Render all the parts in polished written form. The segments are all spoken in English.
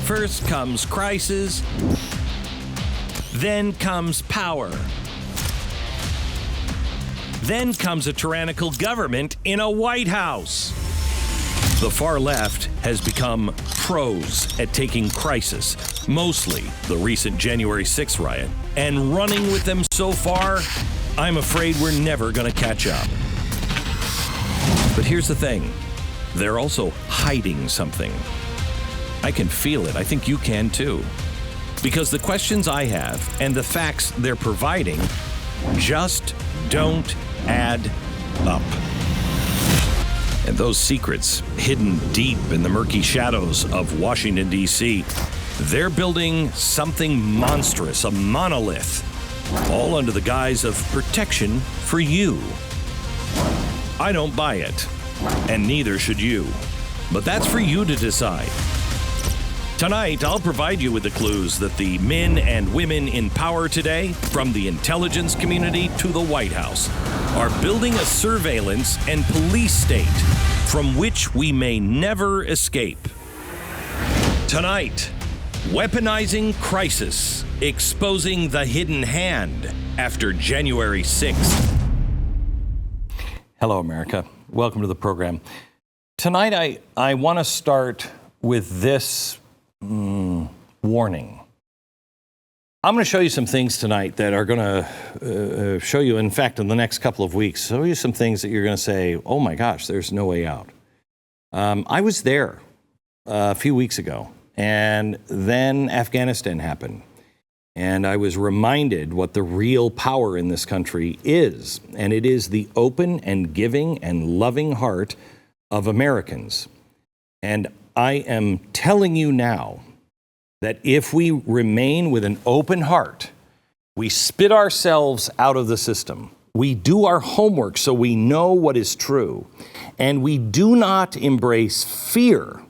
First comes crisis, then comes power. Then comes a tyrannical government in a White House. The far left has become pros at taking crisis, mostly the recent January 6th riot, and running with them so far, I'm afraid we're never going to catch up. But here's the thing, they're also hiding something. I can feel it. I think you can too. Because the questions I have and the facts they're providing just don't add up. And those secrets, hidden deep in the murky shadows of Washington, D.C., they're building something monstrous, a monolith, all under the guise of protection for you. I don't buy it, and neither should you. But that's for you to decide. Tonight, I'll provide you with the clues that the men and women in power today, from the intelligence community to the White House, are building a surveillance and police state from which we may never escape. Tonight, weaponizing crisis, exposing the hidden hand after January 6th. Hello, America. Welcome to the program. Tonight, I want to start with this warning. I'm going to show you some things tonight that are going to show you, in fact, in the next couple of weeks, show you some things that you're going to say, oh my gosh, there's no way out. I was there a few weeks ago, and then Afghanistan happened. And I was reminded what the real power in this country is. And it is the open and giving and loving heart of Americans. And I am telling you now that if we remain with an open heart, we spit ourselves out of the system, we do our homework so we know what is true, and we do not embrace fear,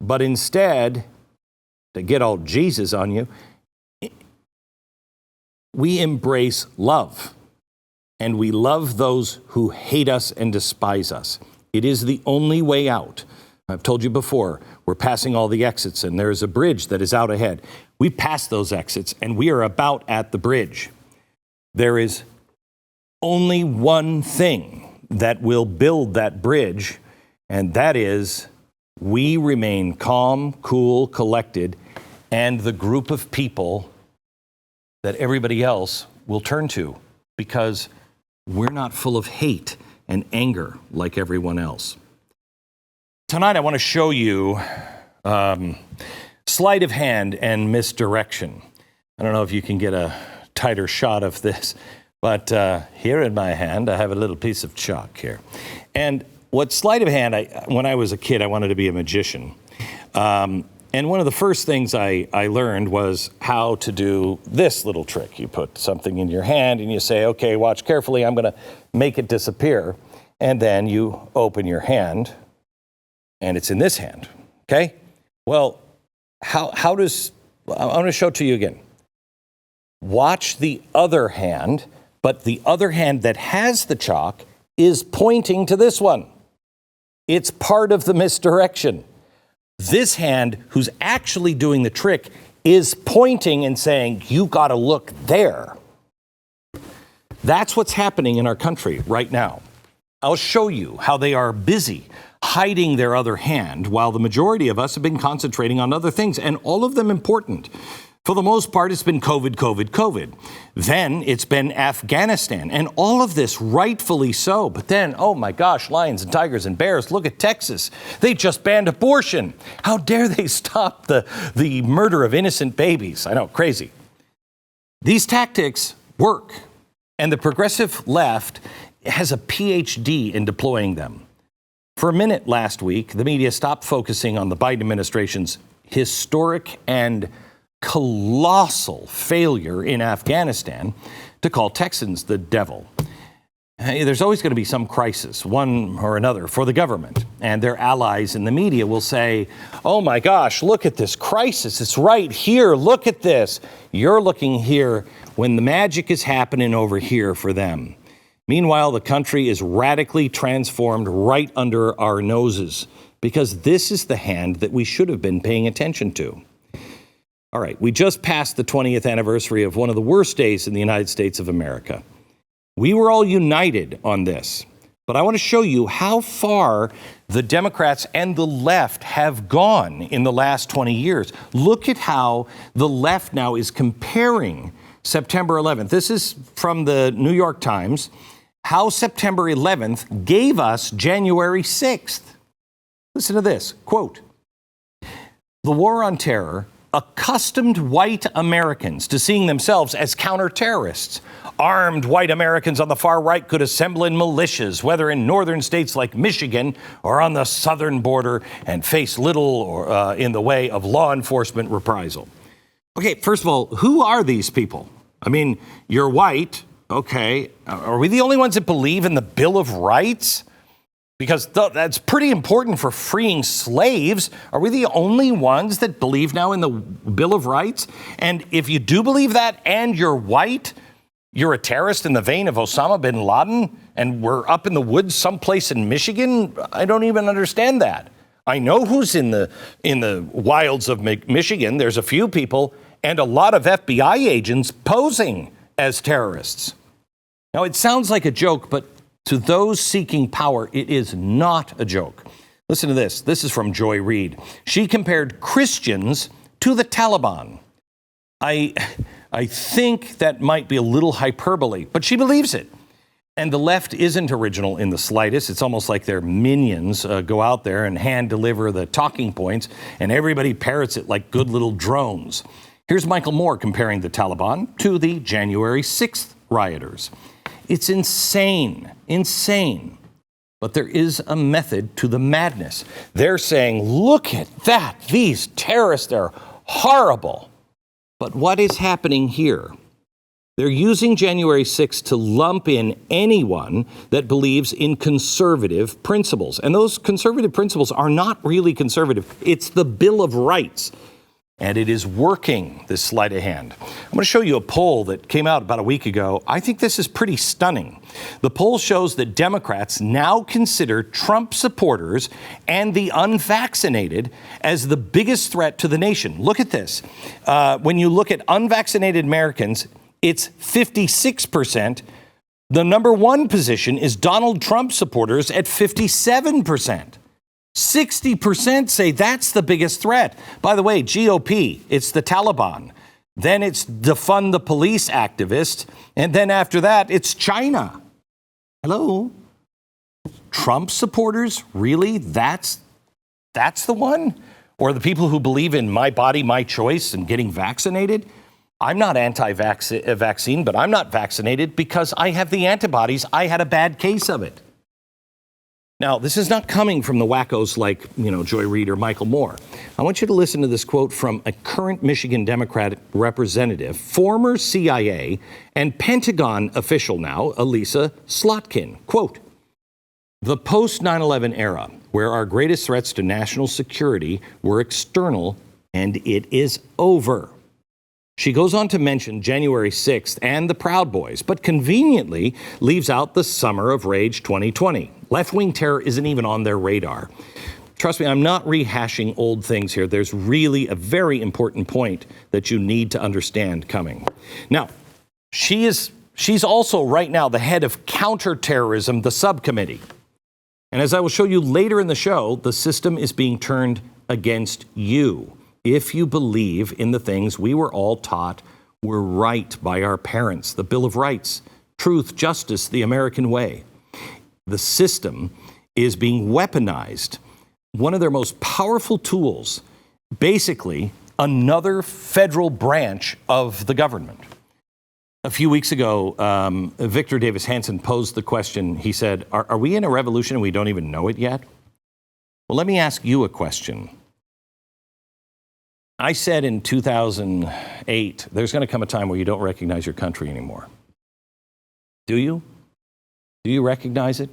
but instead, to get all Jesus on you, we embrace love, and we love those who hate us and despise us. It is the only way out. I've told you before, we're passing all the exits, and there is a bridge that is out ahead. We passed those exits, and we are about at the bridge. There is only one thing that will build that bridge, and that is we remain calm, cool, collected, and the group of people that everybody else will turn to, because we're not full of hate and anger like everyone else. Tonight, I want to show you sleight of hand and misdirection. I don't know if you can get a tighter shot of this, but here in my hand, I have a little piece of chalk here. And what sleight of hand, when I was a kid, I wanted to be a magician. And one of the first things I learned was how to do this little trick. You put something in your hand and you say, okay, watch carefully, I'm going to make it disappear. And then you open your hand, and it's in this hand, okay? Well, how does, I'm going to show it to you again. Watch the other hand, but the other hand that has the chalk is pointing to this one. It's part of the misdirection. This hand, who's actually doing the trick, is pointing and saying, you got to look there. That's what's happening in our country right now. I'll show you how they are busy hiding their other hand, while the majority of us have been concentrating on other things, and all of them important. For the most part, it's been COVID. Then it's been Afghanistan, and all of this rightfully so. But then, oh my gosh, lions and tigers and bears, look at Texas. They just banned abortion. How dare they stop the murder of innocent babies? I know, crazy. These tactics work, and the progressive left has a PhD in deploying them. For a minute last week, the media stopped focusing on the Biden administration's historic and colossal failure in Afghanistan to call Texans the devil. There's always going to be some crisis, one or another, for the government. And their allies in the media will say, oh my gosh, look at this crisis. It's right here. Look at this. You're looking here when the magic is happening over here for them. Meanwhile, the country is radically transformed right under our noses because this is the hand that we should have been paying attention to. All right, we just passed the 20th anniversary of one of the worst days in the United States of America. We were all united on this, but I want to show you how far the Democrats and the left have gone in the last 20 years. Look at how the left now is comparing September 11th. This is from the New York Times, how September 11th gave us January 6th. Listen to this, quote, "The war on terror accustomed white Americans to seeing themselves as counter-terrorists. Armed white Americans on the far right could assemble in militias, whether in northern states like Michigan or on the southern border, and face little in the way of law enforcement reprisal." Okay, first of all, who are these people? I mean, you're white, okay. Are we the only ones that believe in the Bill of Rights? Because that's pretty important for freeing slaves. Are we the only ones that believe now in the Bill of Rights? And if you do believe that and you're white, you're a terrorist in the vein of Osama bin Laden, and we're up in the woods someplace in Michigan? I don't even understand that. I know who's in the wilds of Michigan. There's a few people and a lot of FBI agents posing as terrorists. Now, it sounds like a joke, but to those seeking power, it is not a joke. Listen to this. This is from Joy Reid. She compared Christians to the Taliban. I think that might be a little hyperbole, but she believes it. And the left isn't original in the slightest. It's almost like their minions go out there and hand deliver the talking points, and everybody parrots it like good little drones. Here's Michael Moore comparing the Taliban to the January 6th rioters. It's insane. But there is a method to the madness. They're saying, look at that. These terrorists are horrible. But what is happening here? They're using January 6th to lump in anyone that believes in conservative principles. And those conservative principles are not really conservative. It's the Bill of Rights. And it is working, this sleight of hand. I'm going to show you a poll that came out about a week ago. I think this is pretty stunning. The poll shows that Democrats now consider Trump supporters and the unvaccinated as the biggest threat to the nation. Look at this. When you look at unvaccinated Americans, it's 56%. The number one position is Donald Trump supporters at 57%. 60% say that's the biggest threat. By the way, GOP, it's the Taliban. Then it's defund the police activists. And then after that, it's China. Hello? Trump supporters? Really? That's the one? Or the people who believe in my body, my choice and getting vaccinated? I'm not anti-vaccine, but I'm not vaccinated because I have the antibodies. I had a bad case of it. Now, this is not coming from the wackos like, Joy Reid or Michael Moore. I want you to listen to this quote from a current Michigan Democratic representative, former CIA and Pentagon official now, Elisa Slotkin. Quote, "The post-9/11 era, where our greatest threats to national security were external, and it is over." She goes on to mention January 6th and the Proud Boys, but conveniently leaves out the Summer of Rage 2020. Left-wing terror isn't even on their radar. Trust me, I'm not rehashing old things here. There's really a very important point that you need to understand coming. Now, she's also right now the head of counterterrorism, the subcommittee. And as I will show you later in the show, the system is being turned against you if you believe in the things we were all taught were right by our parents, the Bill of Rights, truth, justice, the American way. The system is being weaponized. One of their most powerful tools, basically another federal branch of the government. A few weeks ago, Victor Davis Hanson posed the question. He said, are we in a revolution and we don't even know it yet? Well, let me ask you a question. I said in 2008, there's going to come a time where you don't recognize your country anymore. Do you? Do you recognize it?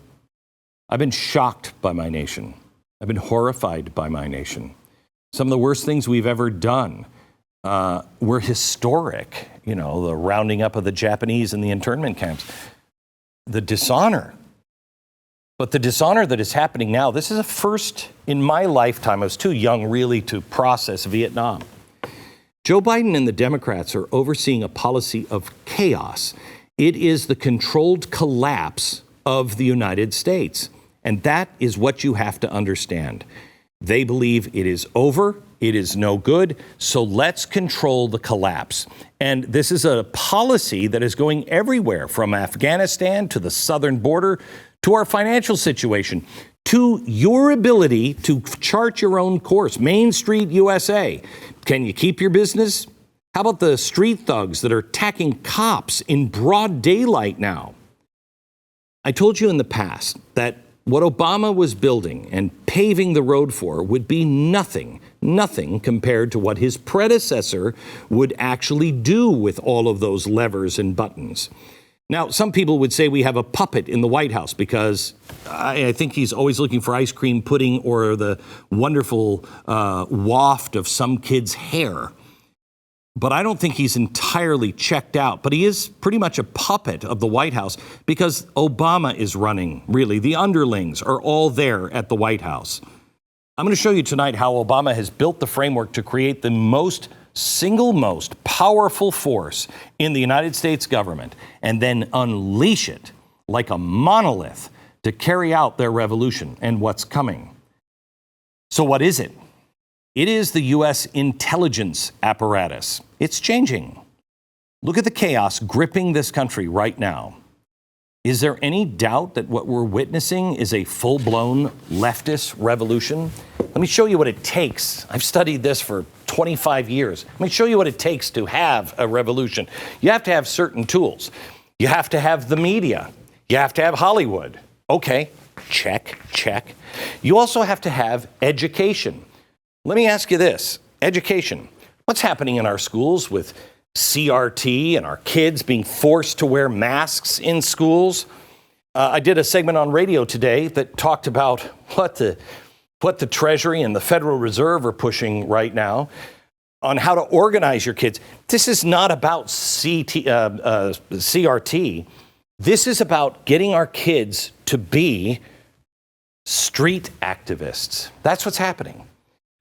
I've been shocked by my nation. I've been horrified by my nation. Some of the worst things we've ever done were historic. The rounding up of the Japanese in the internment camps, the dishonor. But the dishonor that is happening now, this is a first in my lifetime. I was too young really to process Vietnam. Joe Biden and the Democrats are overseeing a policy of chaos. It is the controlled collapse of the United States. And that is what you have to understand. They believe it is over. It is no good. So let's control the collapse. And this is a policy that is going everywhere, from Afghanistan to the southern border to our financial situation, to your ability to chart your own course. Main Street USA. Can you keep your business? How about the street thugs that are attacking cops in broad daylight now? I told you in the past that what Obama was building and paving the road for would be nothing compared to what his predecessor would actually do with all of those levers and buttons. Now, some people would say we have a puppet in the White House because I think he's always looking for ice cream pudding or the wonderful waft of some kid's hair. But I don't think he's entirely checked out. But he is pretty much a puppet of the White House because Obama is running, really. The underlings are all there at the White House. I'm going to show you tonight how Obama has built the framework to create the single most powerful force in the United States government and then unleash it like a monolith to carry out their revolution and what's coming. So what is it? It is the U.S. intelligence apparatus. It's changing. Look at the chaos gripping this country right now. Is there any doubt that what we're witnessing is a full-blown leftist revolution? Let me show you what it takes. I've studied this for 25 years. Let me show you what it takes to have a revolution. You have to have certain tools. You have to have the media. You have to have Hollywood. Okay, check. You also have to have education. Let me ask you this. Education. What's happening in our schools with CRT and our kids being forced to wear masks in schools? I did a segment on radio today that talked about what the Treasury and the Federal Reserve are pushing right now on how to organize your kids. This is not about CRT. This is about getting our kids to be street activists. That's what's happening.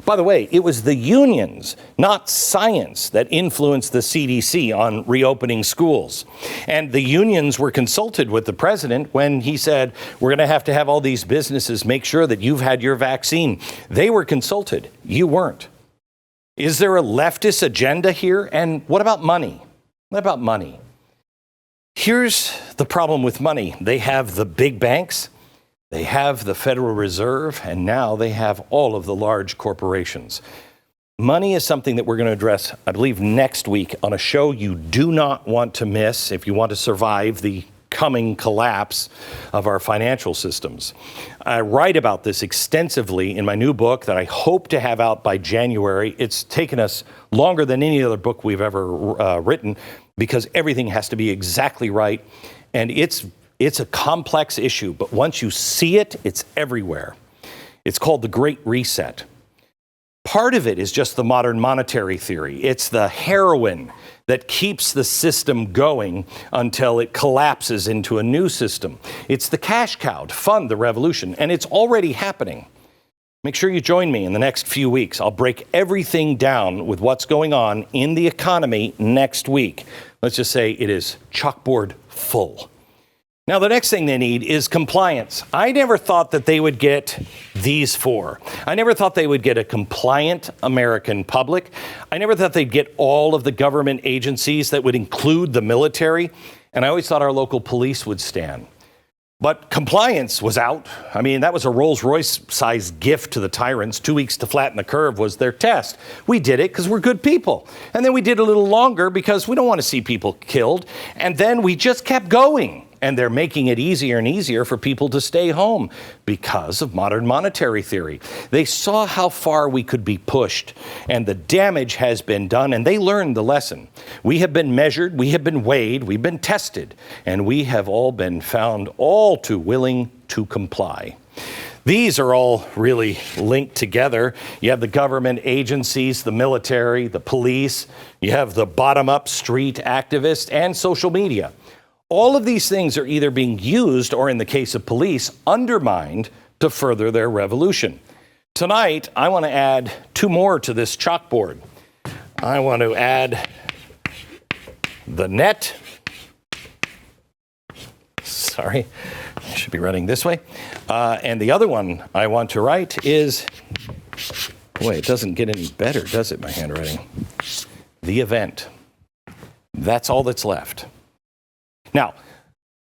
By the way, it was the unions, not science, that influenced the CDC on reopening schools. And the unions were consulted with the president when he said, we're going to have all these businesses make sure that you've had your vaccine. They were consulted. You weren't. Is there a leftist agenda here? And what about money? What about money? Here's the problem with money. They have the big banks. They have the Federal Reserve, and now they have all of the large corporations. Money is something that we're going to address, I believe, next week on a show you do not want to miss if you want to survive the coming collapse of our financial systems. I write about this extensively in my new book that I hope to have out by January. It's taken us longer than any other book we've ever written because everything has to be exactly right, and it's a complex issue, but once you see it, it's everywhere. It's called the Great Reset. Part of it is just the modern monetary theory. It's the heroin that keeps the system going until it collapses into a new system. It's the cash cow to fund the revolution, and it's already happening. Make sure you join me in the next few weeks. I'll break everything down with what's going on in the economy next week. Let's just say it is chalkboard full. Now, the next thing they need is compliance. I never thought that they would get these four. I never thought they would get a compliant American public. I never thought they'd get all of the government agencies that would include the military. And I always thought our local police would stand. But compliance was out. I mean, that was a Rolls-Royce-sized gift to the tyrants. 2 weeks to flatten the curve was their test. We did it because we're good people. And then we did a little longer because we don't want to see people killed. And then we just kept going. And they're making it easier and easier for people to stay home because of modern monetary theory. They saw how far we could be pushed, and the damage has been done, and they learned the lesson. We have been measured, we have been weighed, we've been tested, and we have all been found all too willing to comply. These are all really linked together. You have the government agencies, the military, the police. You have the bottom-up street activists and social media. All of these things are either being used or, in the case of police, undermined to further their revolution. Tonight, I want to add 2 more to this chalkboard. I want to add the net. Sorry, I should be running this way. And the other one I want to write is, boy, it doesn't get any better, does it, my handwriting? The event. That's all that's left. Now,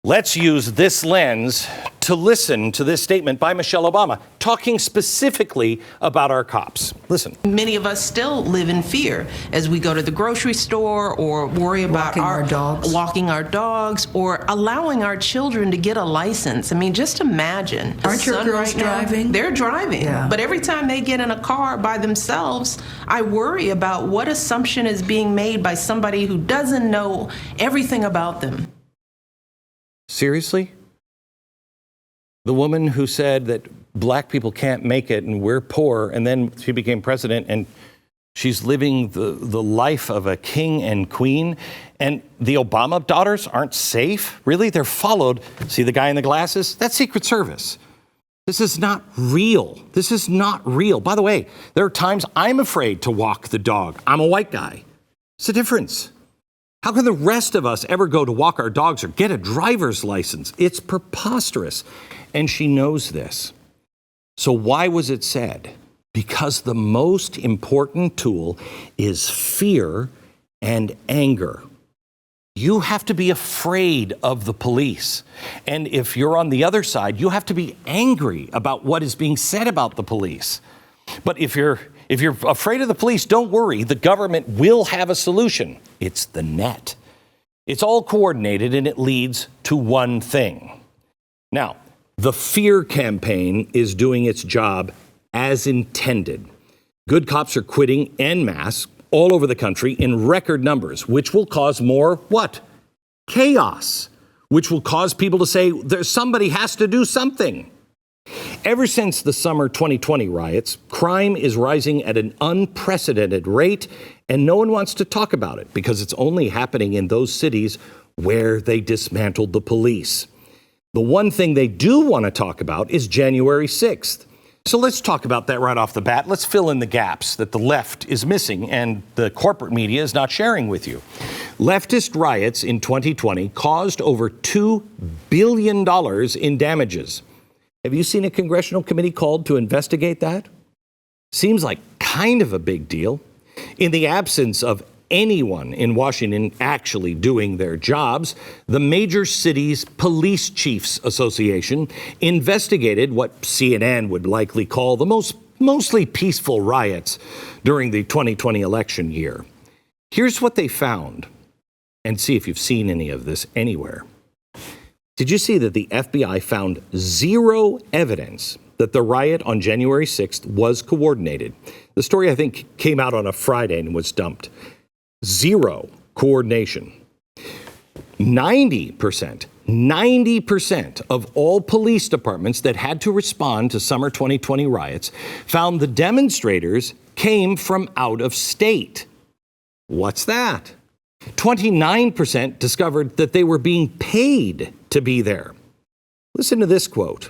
let's use this lens to listen to this statement by Michelle Obama, talking specifically about our cops. Listen. Many of us still live in fear as we go to the grocery store or worry about walking our dogs or allowing our children to get a license. I mean, just imagine. Aren't your girls driving? They're driving. Yeah. But every time they get in a car by themselves, I worry about what assumption is being made by somebody who doesn't know everything about them. Seriously? The woman who said that black people can't make it and we're poor, and then she became president and she's living the life of a king and queen, and the Obama daughters aren't safe? Really? They're followed. See the guy in the glasses? That's Secret Service. This is not real. This is not real. By the way, there are times I'm afraid to walk the dog. I'm a white guy. It's a difference. How can the rest of us ever go to walk our dogs or get a driver's license? It's preposterous. And she knows this. So why was it said? Because the most important tool is fear and anger. You have to be afraid of the police. And if you're on the other side, you have to be angry about what is being said about the police. But if you're afraid of the police, don't worry. The government will have a solution. It's the net. It's all coordinated and it leads to one thing. Now, the fear campaign is doing its job as intended. Good cops are quitting en masse all over the country in record numbers, which will cause more what? Chaos, which will cause people to say somebody has to do something. Ever since the summer 2020 riots, crime is rising at an unprecedented rate, and no one wants to talk about it because it's only happening in those cities where they dismantled the police. The one thing they do want to talk about is January 6th. So let's talk about that right off the bat. Let's fill in the gaps that the left is missing and the corporate media is not sharing with you. Leftist riots in 2020 caused over $2 billion in damages. Have you seen a congressional committee called to investigate that? Seems like kind of a big deal. In the absence of anyone in Washington actually doing their jobs, the Major Cities Police Chiefs Association investigated what CNN would likely call the mostly peaceful riots during the 2020 election year. Here's what they found, and see if you've seen any of this anywhere. Did you see that the FBI found zero evidence that the riot on January 6th was coordinated? The story, I think, came out on a Friday and was dumped. Zero coordination. 90% of all police departments that had to respond to summer 2020 riots found the demonstrators came from out of state. What's that? 29% discovered that they were being paid to be there. Listen to this quote.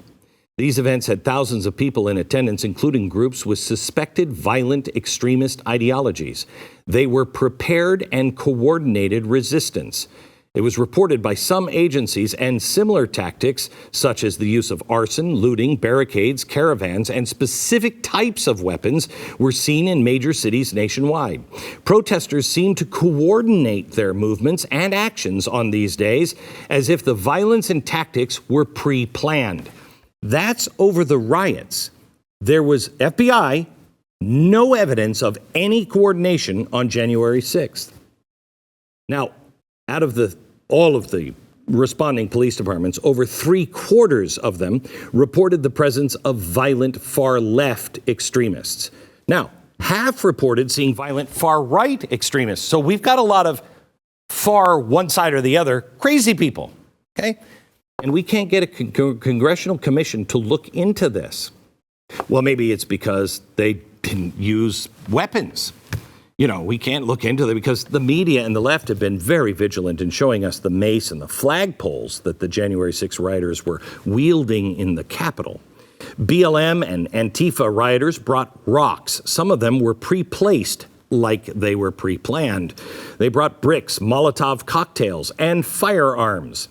These events had thousands of people in attendance, including groups with suspected violent extremist ideologies. They were prepared and coordinated resistance. It was reported by some agencies, and similar tactics, such as the use of arson, looting, barricades, caravans, and specific types of weapons, were seen in major cities nationwide. Protesters seemed to coordinate their movements and actions on these days as if the violence and tactics were pre-planned. That's over the riots. There was FBI, no evidence of any coordination on January 6th. Now, out of all of the responding police departments, over 3/4 of them reported the presence of violent far-left extremists. Now, half reported seeing violent far-right extremists. So we've got a lot of far one side or the other crazy people, okay? And we can't get a congressional commission to look into this. Well, maybe it's because they didn't use weapons. we can't look into it because the media and the left have been very vigilant in showing us the mace and the flagpoles that the January 6 rioters were wielding in the Capitol. BLM and Antifa rioters brought rocks. Some of them were pre-placed like they were pre-planned. They brought bricks, Molotov cocktails, and firearms.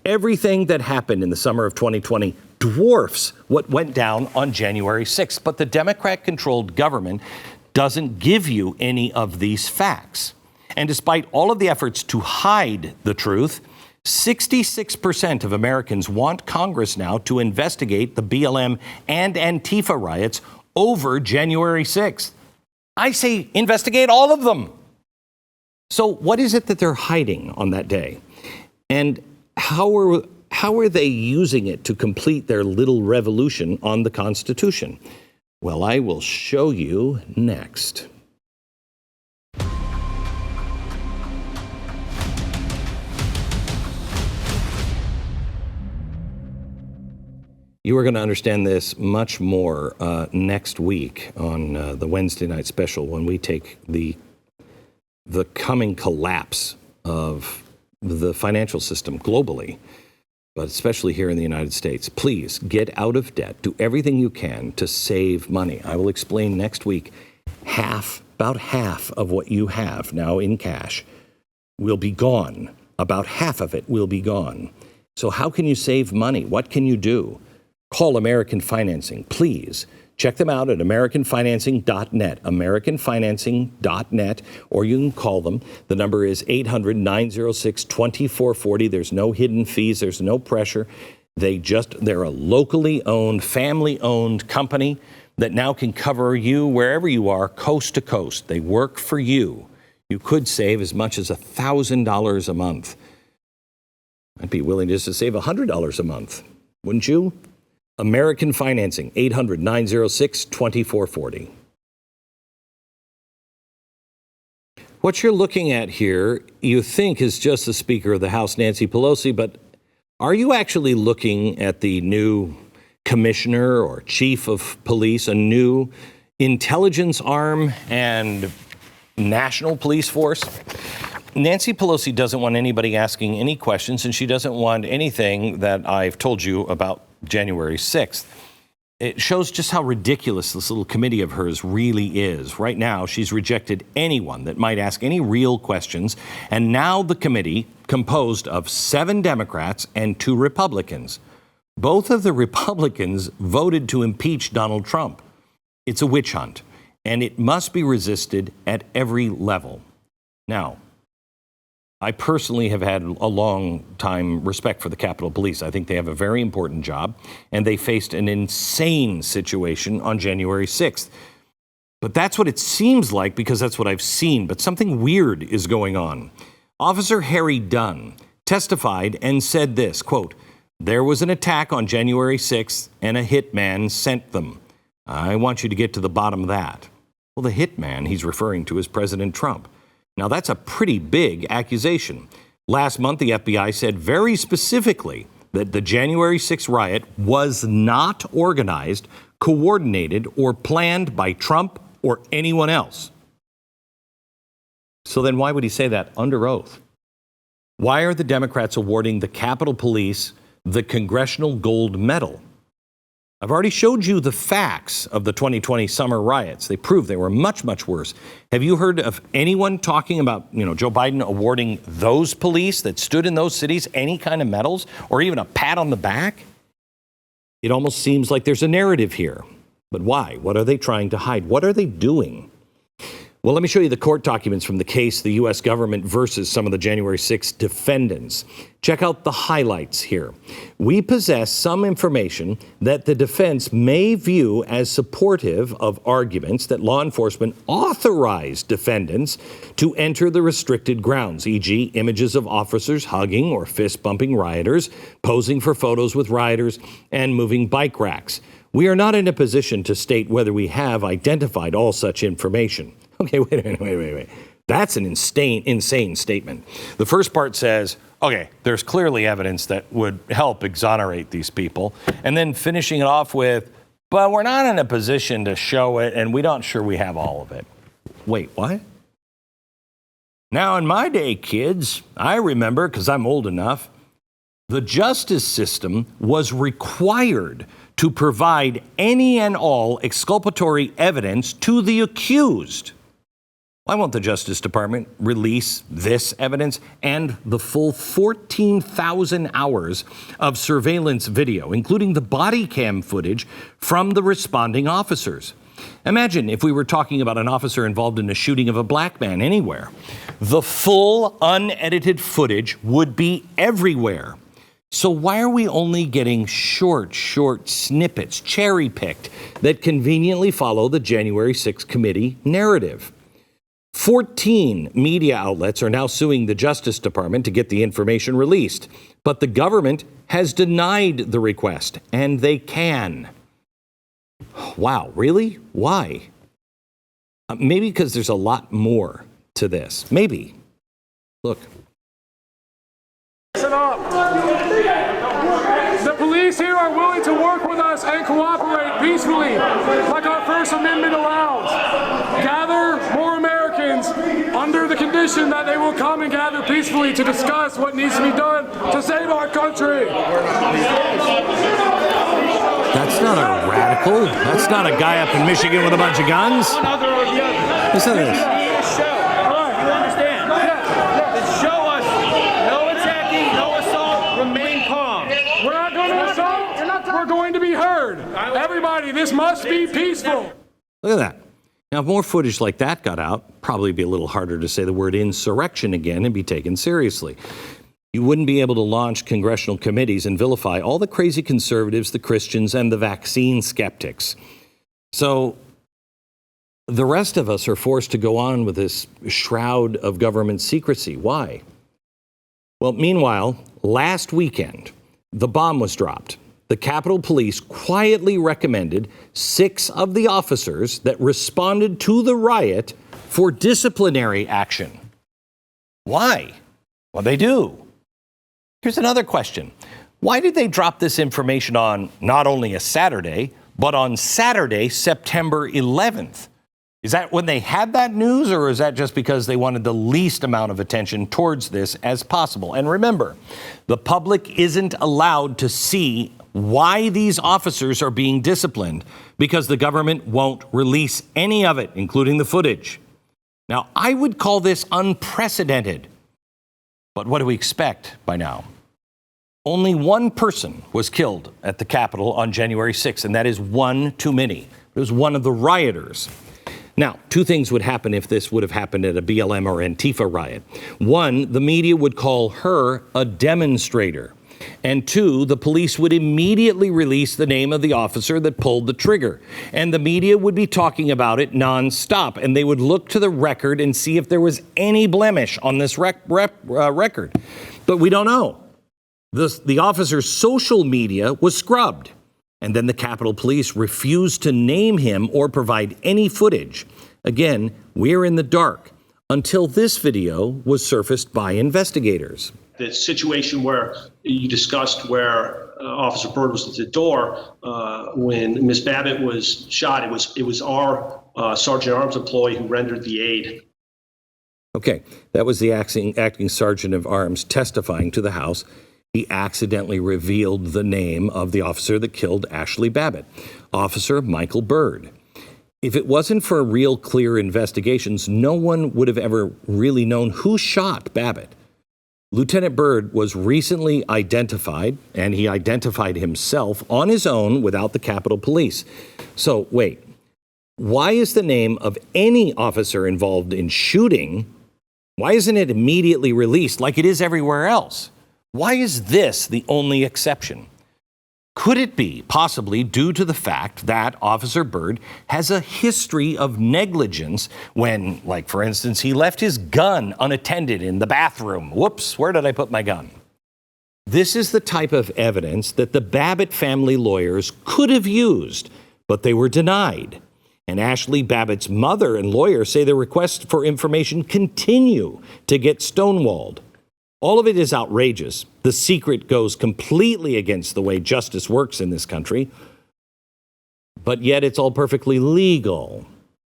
Everything that happened in the summer of 2020 dwarfs what went down on January 6th. But the Democrat-controlled government doesn't give you any of these facts. And despite all of the efforts to hide the truth, 66% of Americans want Congress now to investigate the BLM and Antifa riots over January 6th. I say investigate all of them. So what is it that they're hiding on that day? And how are they using it to complete their little revolution on the Constitution? Well, I will show you next. You are going to understand this much more next week on the Wednesday night special when we take the coming collapse of the financial system globally, but especially here in the United States. Please get out of debt. Do everything you can to save money. I will explain next week about half of what you have now in cash will be gone. About half of it will be gone. So how can you save money? What can you do? Call American Financing, please. Check them out at americanfinancing.net, americanfinancing.net, or you can call them. The number is 800-906-2440. There's no hidden fees. There's no pressure. They're a locally owned, family-owned company that now can cover you wherever you are, coast to coast. They work for you. You could save as much as $1,000 a month. I'd be willing just to save $100 a month, wouldn't you? American Financing, 800-906-2440. What you're looking at here, you think is just the Speaker of the House, Nancy Pelosi, but are you actually looking at the new commissioner or chief of police, a new intelligence arm and national police force? Nancy Pelosi doesn't want anybody asking any questions, and she doesn't want anything that I've told you about January 6th. It shows just how ridiculous this little committee of hers really is. Right now, she's rejected anyone that might ask any real questions, and now the committee, composed of 7 Democrats and 2 Republicans. Both of the Republicans voted to impeach Donald Trump. It's a witch hunt, and it must be resisted at every level. Now, I personally have had a long time respect for the Capitol Police. I think they have a very important job, and they faced an insane situation on January 6th. But that's what it seems like because that's what I've seen. But something weird is going on. Officer Harry Dunn testified and said this, quote, "There was an attack on January 6th and a hitman sent them. I want you to get to the bottom of that." Well, the hitman he's referring to is President Trump. Now, that's a pretty big accusation. Last month, the FBI said very specifically that the January 6th riot was not organized, coordinated, or planned by Trump or anyone else. So then why would he say that under oath? Why are the Democrats awarding the Capitol Police the Congressional Gold Medal? I've already showed you the facts of the 2020 summer riots. They prove they were much, much worse. Have you heard of anyone talking about, Joe Biden awarding those police that stood in those cities any kind of medals or even a pat on the back? It almost seems like there's a narrative here. But why? What are they trying to hide? What are they doing? Well, let me show you the court documents from the case, the U.S. government versus some of the January 6th defendants. Check out the highlights here. We possess some information that the defense may view as supportive of arguments that law enforcement authorized defendants to enter the restricted grounds, e.g. images of officers hugging or fist-bumping rioters, posing for photos with rioters, and moving bike racks. We are not in a position to state whether we have identified all such information. Okay, wait. That's an insane statement. The first part says, okay, there's clearly evidence that would help exonerate these people. And then finishing it off with, but we're not in a position to show it, and we're not sure we have all of it. Wait, what? Now, in my day, kids, I remember, because I'm old enough, the justice system was required to provide any and all exculpatory evidence to the accused. Why won't the Justice Department release this evidence and the full 14,000 hours of surveillance video, including the body cam footage from the responding officers? Imagine if we were talking about an officer involved in a shooting of a black man anywhere. The full, unedited footage would be everywhere. So why are we only getting short snippets, cherry-picked, that conveniently follow the January 6th committee narrative? 14 media outlets are now suing the Justice Department to get the information released, but the government has denied the request, and they can. Wow, really? Why? Maybe because there's a lot more to this. Maybe. Look. Listen up. The police here are willing to work with us and cooperate peacefully, like our First Amendment allows. Gather more Americans under the condition that they will come and gather peacefully to discuss what needs to be done to save our country. That's not a radical. That's not a guy up in Michigan with a bunch of guns. Listen to this. We're going to be heard. Everybody, this must be peaceful. Look at that. Now, if more footage like that got out, probably be a little harder to say the word insurrection again and be taken seriously. You wouldn't be able to launch congressional committees and vilify all the crazy conservatives, the Christians, and the vaccine skeptics. So the rest of us are forced to go on with this shroud of government secrecy. Why? Well, meanwhile, last weekend, the bomb was dropped. The Capitol Police quietly recommended 6 of the officers that responded to the riot for disciplinary action. Why? Well, they do. Here's another question. Why did they drop this information on not only a Saturday, but on Saturday, September 11th? Is that when they had that news, or is that just because they wanted the least amount of attention towards this as possible? And remember, the public isn't allowed to see why these officers are being disciplined because the government won't release any of it, including the footage. Now, I would call this unprecedented. But what do we expect by now? Only one person was killed at the Capitol on January 6th, and that is one too many. It was one of the rioters. Now, 2 things would happen if this would have happened at a BLM or Antifa riot. 1, the media would call her a demonstrator. And 2, the police would immediately release the name of the officer that pulled the trigger. And the media would be talking about it nonstop. And they would look to the record and see if there was any blemish on this record. But we don't know. The officer's social media was scrubbed. And then the Capitol Police refused to name him or provide any footage. Again, we're in the dark until this video was surfaced by investigators. The situation where you discussed where Officer Byrd was at the door when Ms. Babbitt was shot, it was our Sergeant at Arms employee who rendered the aid. Okay, that was the acting Sergeant of Arms testifying to the House. He accidentally revealed the name of the officer that killed Ashley Babbitt, Officer Michael Byrd. If it wasn't for real clear investigations, no one would have ever really known who shot Babbitt. Lieutenant Byrd was recently identified, and he identified himself on his own without the Capitol Police. So, wait, why is the name of any officer involved in shooting, why isn't it immediately released like it is everywhere else? Why is this the only exception? Could it be possibly due to the fact that Officer Byrd has a history of negligence when, like, for instance, he left his gun unattended in the bathroom? Whoops, where did I put my gun? This is the type of evidence that the Babbitt family lawyers could have used, but they were denied. And Ashley Babbitt's mother and lawyer say the requests for information continue to get stonewalled. All of it is outrageous. The secret goes completely against the way justice works in this country. But yet it's all perfectly legal.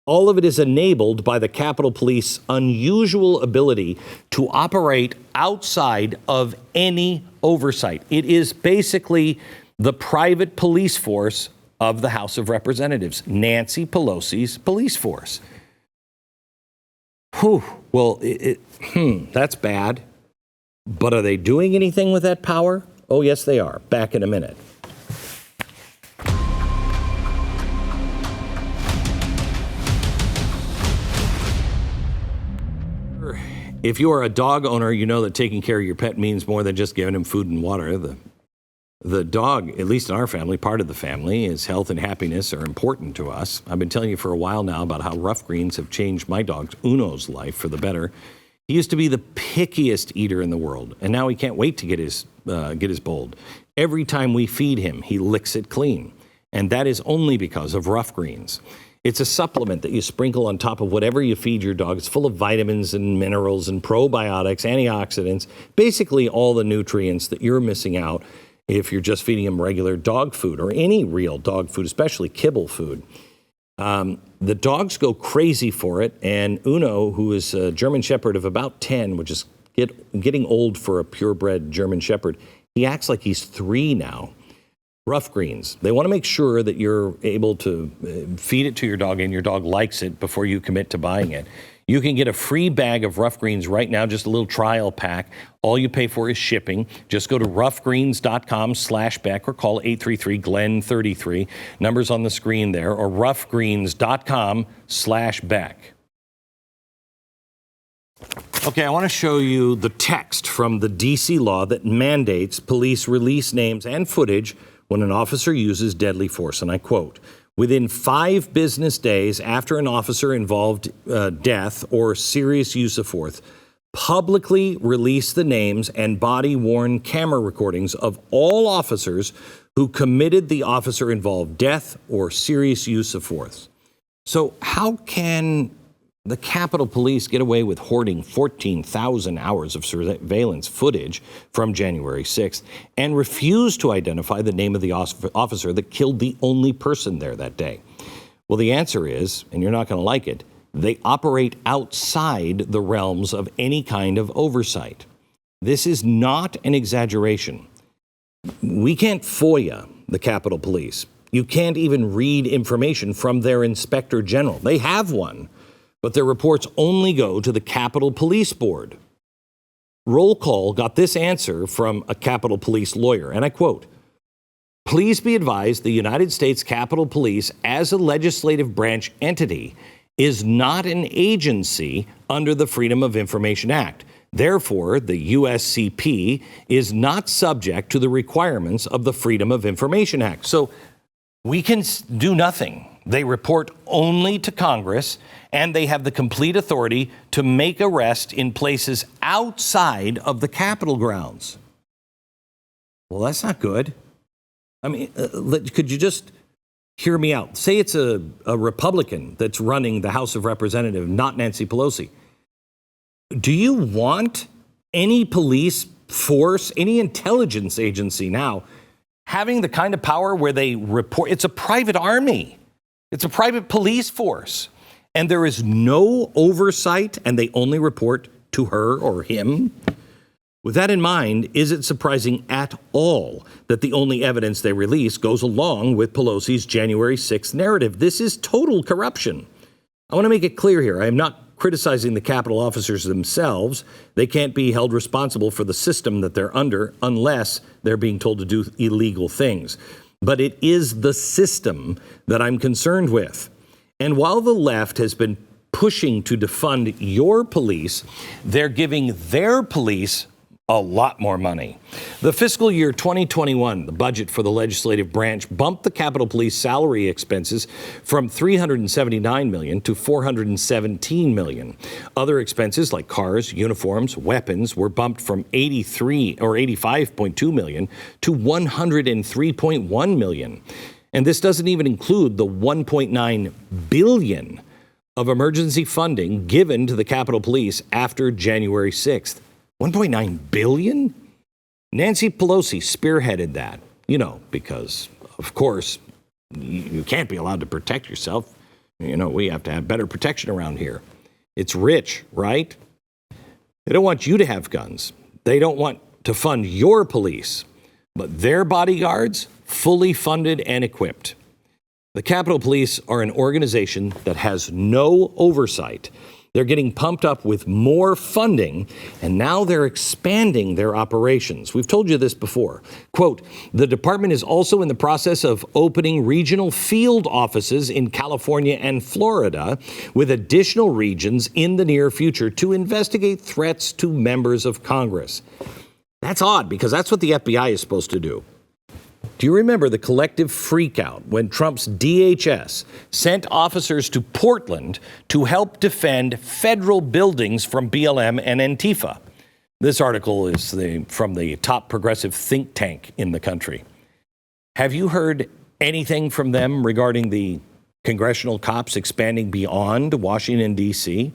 All of it is enabled by the Capitol Police's unusual ability to operate outside of any oversight. It is basically the private police force of the House of Representatives, Nancy Pelosi's police force. Whew. Well, that's bad. But are they doing anything with that power? Oh, yes, they are. Back in a minute. If you are a dog owner, you know that taking care of your pet means more than just giving him food and water. The dog, at least in our family, part of the family, his health and happiness are important to us. I've been telling you for a while now about how rough greens have changed my dog Uno's life for the better. He used to be the pickiest eater in the world, and now he can't wait to get his bowl. Every time we feed him, he licks it clean, and that is only because of rough greens. It's a supplement that you sprinkle on top of whatever you feed your dog. It's full of vitamins and minerals and probiotics, antioxidants, basically all the nutrients that you're missing out if you're just feeding him regular dog food or any real dog food, especially kibble food. The dogs go crazy for it, and Uno, who is a German Shepherd of about 10, which is getting old for a purebred German Shepherd, he acts like he's 3 now. Rough greens. They want to make sure that you're able to feed it to your dog and your dog likes it before you commit to buying it. You can get a free bag of rough greens right now, just a little trial pack. All you pay for is shipping. Just go to roughgreens.com/Beck or call 833-GLEN-33. Numbers on the screen there, or roughgreens.com/Beck. Okay, I want to show you the text from the D.C. law that mandates police release names and footage when an officer uses deadly force, and I quote, "Within 5 business days after an officer involved death or serious use of force, publicly release the names and body-worn camera recordings of all officers who committed the officer-involved death or serious use of force." So how can the Capitol Police get away with hoarding 14,000 hours of surveillance footage from January 6th and refuse to identify the name of the officer that killed the only person there that day? Well, the answer is, and you're not going to like it, they operate outside the realms of any kind of oversight. This is not an exaggeration. We can't FOIA the Capitol Police. You can't even read information from their inspector general. They have one, but their reports only go to the Capitol Police Board. Roll Call got this answer from a Capitol Police lawyer, and I quote, "Please be advised the United States Capitol Police, as a legislative branch entity, is not an agency under the Freedom of Information Act. Therefore, the USCP is not subject to the requirements of the Freedom of Information Act." So we can do nothing. They report only to Congress, and they have the complete authority to make arrests in places outside of the Capitol grounds. Well, that's not good. I mean, could you just hear me out? Say it's a Republican that's running the House of Representatives, not Nancy Pelosi. Do you want any police force, any intelligence agency now, having the kind of power where they report? It's a private army. It's a private police force, and there is no oversight, and they only report to her or him. With that in mind, is it surprising at all that the only evidence they release goes along with Pelosi's January 6th narrative? This is total corruption. I want to make it clear here. I am not criticizing the Capitol officers themselves. They can't be held responsible for the system that they're under unless they're being told to do illegal things. But it is the system that I'm concerned with. And while the left has been pushing to defund your police, they're giving their police a lot more money. The fiscal year 2021, the budget for the legislative branch bumped the Capitol Police salary expenses from $379 million to $417 million. Other expenses like cars, uniforms, weapons were bumped from $85.2 million to $103.1 million. And this doesn't even include the $1.9 billion of emergency funding given to the Capitol Police after January 6th. $1.9 billion? Nancy Pelosi spearheaded that, because, of course, you can't be allowed to protect yourself. You know, we have to have better protection around here. It's rich, right? They don't want you to have guns. They don't want to fund your police, but their bodyguards, fully funded and equipped. The Capitol Police are an organization that has no oversight. They're getting pumped up with more funding, and now they're expanding their operations. We've told you this before. Quote, the department is also in the process of opening regional field offices in California and Florida, with additional regions in the near future to investigate threats to members of Congress. That's odd, because that's what the FBI is supposed to do. Do you remember the collective freakout when Trump's DHS sent officers to Portland to help defend federal buildings from BLM and Antifa? This article is from the top progressive think tank in the country. Have you heard anything from them regarding the congressional cops expanding beyond Washington, D.C.?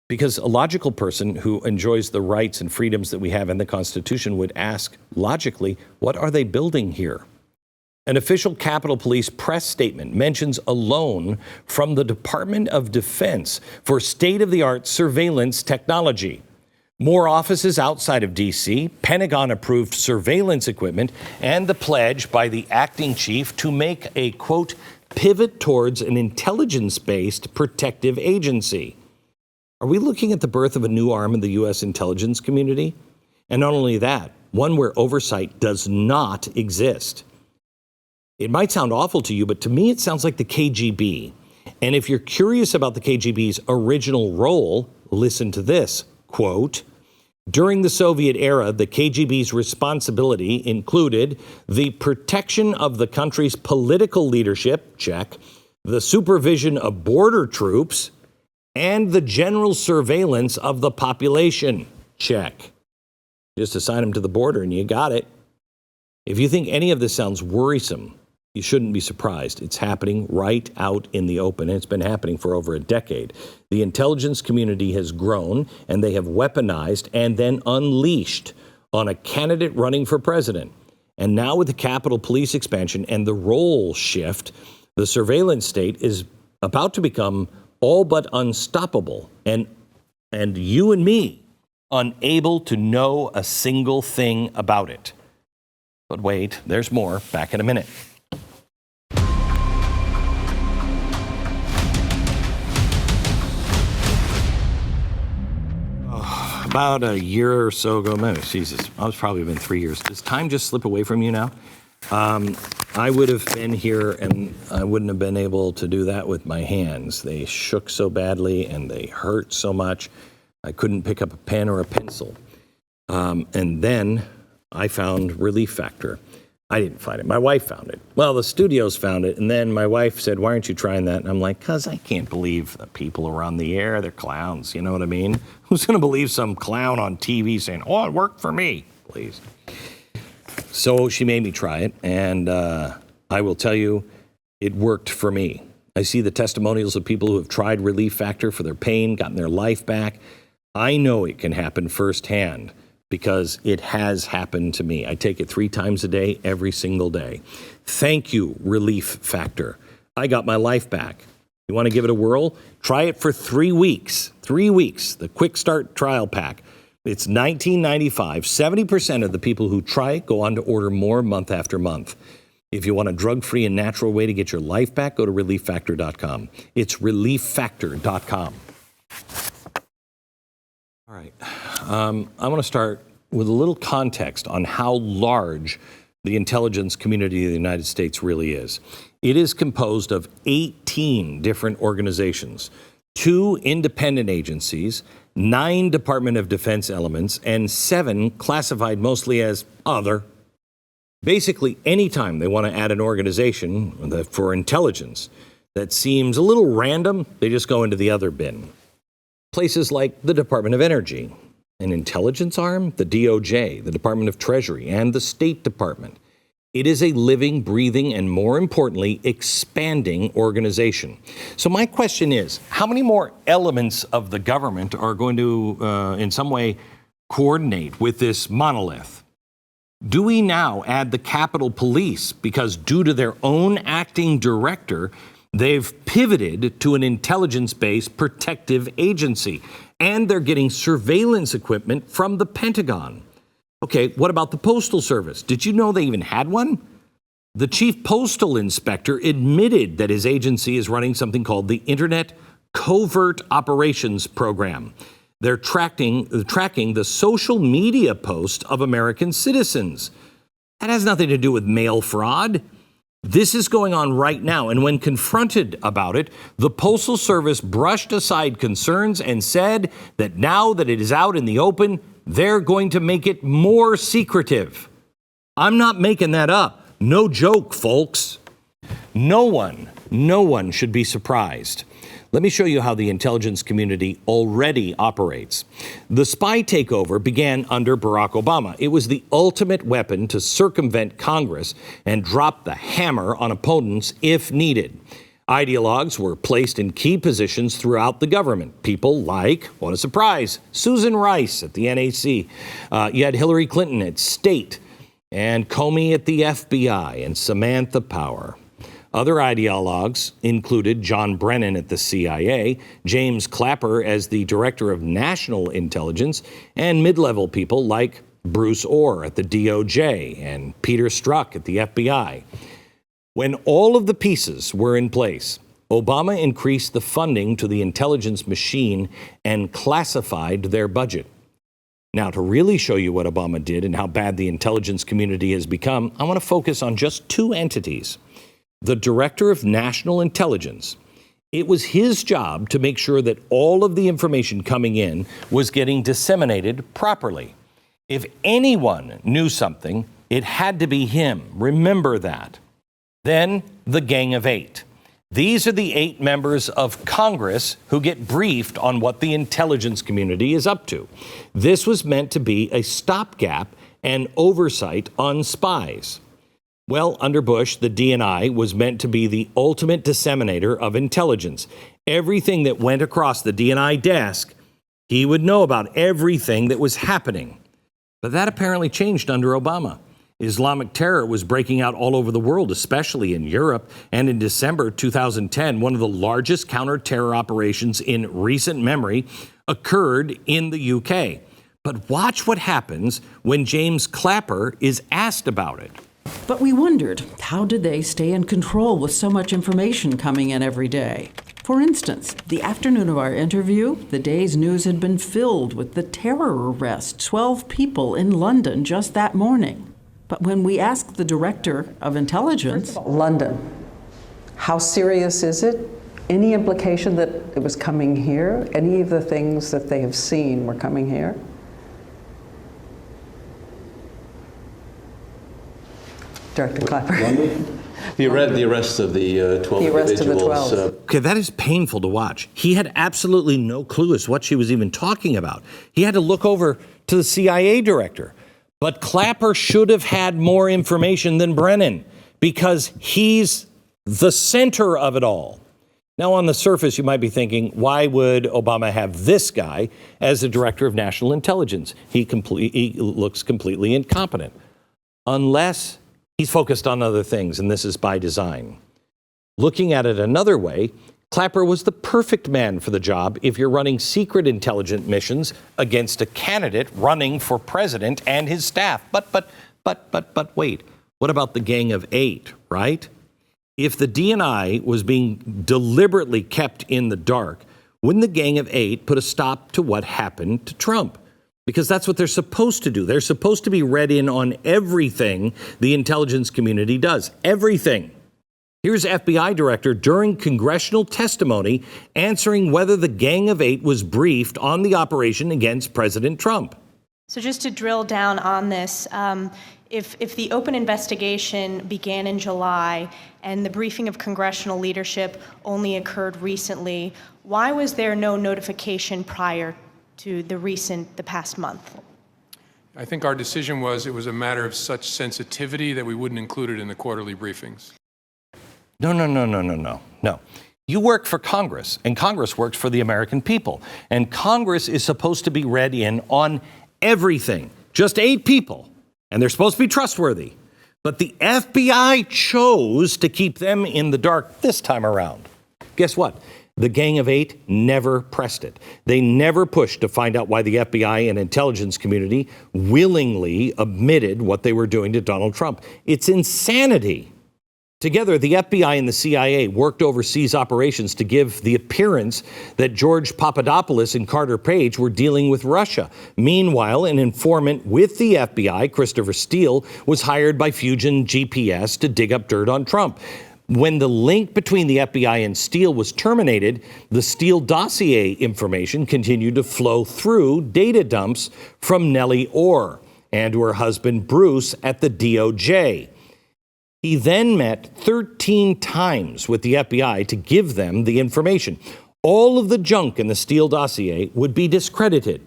Because a logical person who enjoys the rights and freedoms that we have in the Constitution would ask, logically, what are they building here? An official Capitol Police press statement mentions a loan from the Department of Defense for state-of-the-art surveillance technology. More offices outside of D.C., Pentagon-approved surveillance equipment, and the pledge by the acting chief to make a, quote, pivot towards an intelligence-based protective agency. Are we looking at the birth of a new arm in the U.S. intelligence community? And not only that, one where oversight does not exist. It might sound awful to you, but to me it sounds like the KGB. And if you're curious about the KGB's original role, listen to this, quote, during the Soviet era, the KGB's responsibility included the protection of the country's political leadership, check, the supervision of border troops, and the general surveillance of the population. Check. Just assign them to the border and you got it. If you think any of this sounds worrisome, you shouldn't be surprised. It's happening right out in the open. And it's been happening for over a decade. The intelligence community has grown, and they have weaponized and then unleashed on a candidate running for president. And now with the Capitol Police expansion and the role shift, the surveillance state is about to become all but unstoppable, and you and me unable to know a single thing about it. But wait, there's more. Back in a minute. About a year or so ago, man, Jesus, I was probably been 3 years. Does time just slip away from you now? I would have been here and I wouldn't have been able to do that with my hands. They shook so badly and they hurt so much. I couldn't pick up a pen or a pencil. And then I found Relief Factor. I didn't find it. My wife found it. Well, the studios found it. And then my wife said, why aren't you trying that? And I'm like, because I can't believe the people are on the air. They're clowns. You know what I mean? Who's going to believe some clown on TV saying, oh, it worked for me? Please. So she made me try it, and I will tell you, it worked for me. I see the testimonials of people who have tried Relief Factor for their pain, gotten their life back. I know it can happen firsthand because it has happened to me. I take it 3 times a day, every single day. Thank you, Relief Factor. I got my life back. You want to give it a whirl? Try it for 3 weeks. 3 weeks, the Quick Start Trial Pack. It's $19.95. 70% of the people who try it go on to order more month after month. If you want a drug-free and natural way to get your life back, go to ReliefFactor.com. It's ReliefFactor.com. All right. I want to start with a little context on how large the intelligence community of the United States really is. It is composed of 18 different organizations, 2 independent agencies, 9 Department of Defense elements, and 7 classified mostly as other. Basically, anytime they want to add an organization for intelligence that seems a little random, they just go into the other bin. Places like the Department of Energy, an intelligence arm, the DOJ, the Department of Treasury, and the State Department. It is a living, breathing, and more importantly, expanding organization. So my question is, how many more elements of the government are going to, in some way, coordinate with this monolith? Do we now add the Capitol Police because due to their own acting director, They've pivoted to an intelligence-based protective agency, and they're getting surveillance equipment from the Pentagon. Okay, what about the Postal Service? Did you know they even had one? The chief postal inspector admitted that his agency is running something called the Internet Covert Operations Program. They're tracking the social media posts of American citizens. That has nothing to do with mail fraud. This is going on right now, and when confronted about it, the Postal Service brushed aside concerns and said that now that it is out in the open, they're going to make it more secretive. I'm not making that up. No joke, folks. No one should be surprised. Let me show you how the intelligence community already operates. The spy takeover began under Barack Obama. It was the ultimate weapon to circumvent Congress and drop the hammer on opponents if needed. Ideologues were placed in key positions throughout the government. People like, what a surprise, Susan Rice at the NAC. You had Hillary Clinton at State, and Comey at the FBI, and Samantha Power. Other ideologues included John Brennan at the CIA, James Clapper as the Director of National Intelligence, and mid-level people like Bruce Orr at the DOJ and Peter Strzok at the FBI. When all of the pieces were in place, Obama increased the funding to the intelligence machine and classified their budget. Now, to really show you what Obama did and how bad the intelligence community has become, I want to focus on just two entities. The Director of National Intelligence. It was his job to make sure that all of the information coming in was getting disseminated properly. If anyone knew something, it had to be him. Remember that. Then the Gang of Eight. These are the 8 members of Congress who get briefed on what the intelligence community is up to. This was meant to be a stopgap and oversight on spies. Well, under Bush, the DNI was meant to be the ultimate disseminator of intelligence. Everything that went across the DNI desk, he would know about everything that was happening. But that apparently changed under Obama. Islamic terror was breaking out all over the world, especially in Europe. And in December 2010, one of the largest counter-terror operations in recent memory occurred in the UK. But watch what happens when James Clapper is asked about it. But we wondered, how did they stay in control with so much information coming in every day? For instance, the afternoon of our interview, the day's news had been filled with the terror arrest, 12 people in London just that morning. But when we asked the Director of Intelligence... London, how serious is it? Any implication that it was coming here? Any of the things that they have seen were coming here? Director Clapper. The arrest of the 12 individuals. Okay, that is painful to watch. He had absolutely no clue as to what she was even talking about. He had to look over to the CIA director. But Clapper should have had more information than Brennan because he's the center of it all. Now, on the surface, you might be thinking, why would Obama have this guy as the Director of National Intelligence? He looks completely incompetent. Unless he's focused on other things, and this is by design. Looking at it another way, Clapper was the perfect man for the job if you're running secret intelligence missions against a candidate running for president and his staff. But wait, what about the Gang of Eight, right? If the DNI was being deliberately kept in the dark, wouldn't the Gang of Eight put a stop to what happened to Trump? Because that's what they're supposed to do. They're supposed to be read in on everything the intelligence community does. Everything. Here's FBI Director during congressional testimony answering whether the Gang of Eight was briefed on the operation against President Trump. So just to drill down on this, if the open investigation began in July and the briefing of congressional leadership only occurred recently, why was there no notification prior to the past month? I think our decision was it was a matter of such sensitivity that we wouldn't include it in the quarterly briefings. No. You work for Congress, and Congress works for the American people. And Congress is supposed to be read in on everything. Just 8 people, and they're supposed to be trustworthy. But the FBI chose to keep them in the dark this time around. Guess what? The Gang of Eight never pressed it. They never pushed to find out why the FBI and intelligence community willingly admitted what they were doing to Donald Trump. It's insanity. Together, the FBI and the CIA worked overseas operations to give the appearance that George Papadopoulos and Carter Page were dealing with Russia. Meanwhile, an informant with the FBI, Christopher Steele, was hired by Fusion GPS to dig up dirt on Trump. When the link between the FBI and Steele was terminated, the Steele dossier information continued to flow through data dumps from Nellie Orr and her husband Bruce at the DOJ. He then met 13 times with the FBI to give them the information. All of the junk in the Steele dossier would be discredited,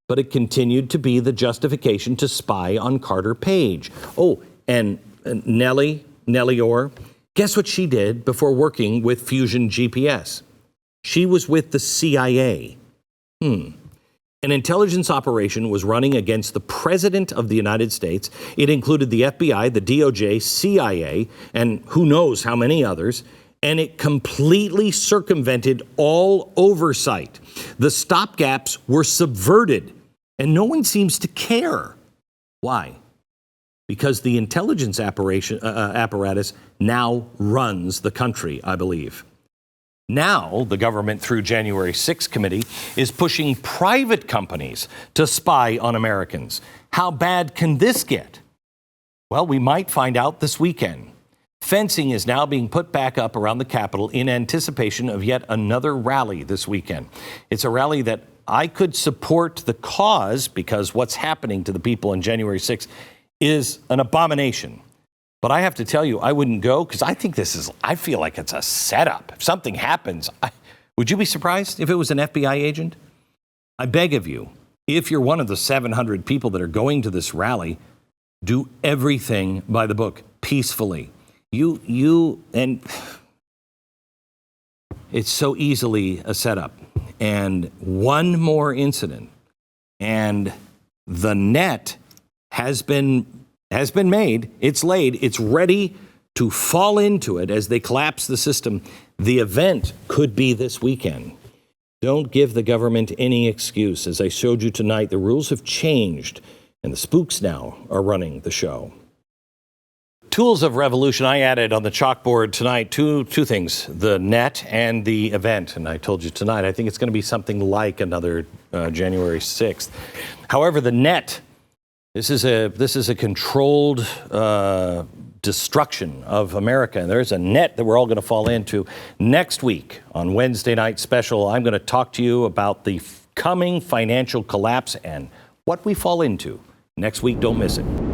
but it continued to be the justification to spy on Carter Page. Oh, and Nellie Orr, guess what she did before working with Fusion GPS? She was with the CIA. An intelligence operation was running against the President of the United States. It included the FBI, the DOJ, CIA, and who knows how many others. And it completely circumvented all oversight. The stopgaps were subverted, and no one seems to care. Why? Because the intelligence apparatus now runs the country, I believe. Now, the government, through January 6th committee, is pushing private companies to spy on Americans. How bad can this get? Well, we might find out this weekend. Fencing is now being put back up around the Capitol in anticipation of yet another rally this weekend. It's a rally that I could support the cause because what's happening to the people on January 6th is an abomination. But I have to tell you, I wouldn't go because I feel like it's a setup. If something happens, would you be surprised if it was an FBI agent? I beg of you, if you're one of the 700 people that are going to this rally, do everything by the book, peacefully. And it's so easily a setup. And one more incident, and the net has been made, it's laid, it's ready to fall into it as they collapse the system. The event could be this weekend. Don't give the government any excuse. As I showed you tonight, the rules have changed, and the spooks now are running the show. Tools of revolution, I added on the chalkboard tonight two things, the net and the event. And I told you tonight, I think it's going to be something like another January 6th. However, the net, This is a controlled destruction of America. And there's a net that we're all going to fall into. Next week on Wednesday Night Special, I'm going to talk to you about the coming financial collapse and what we fall into. Next week, don't miss it.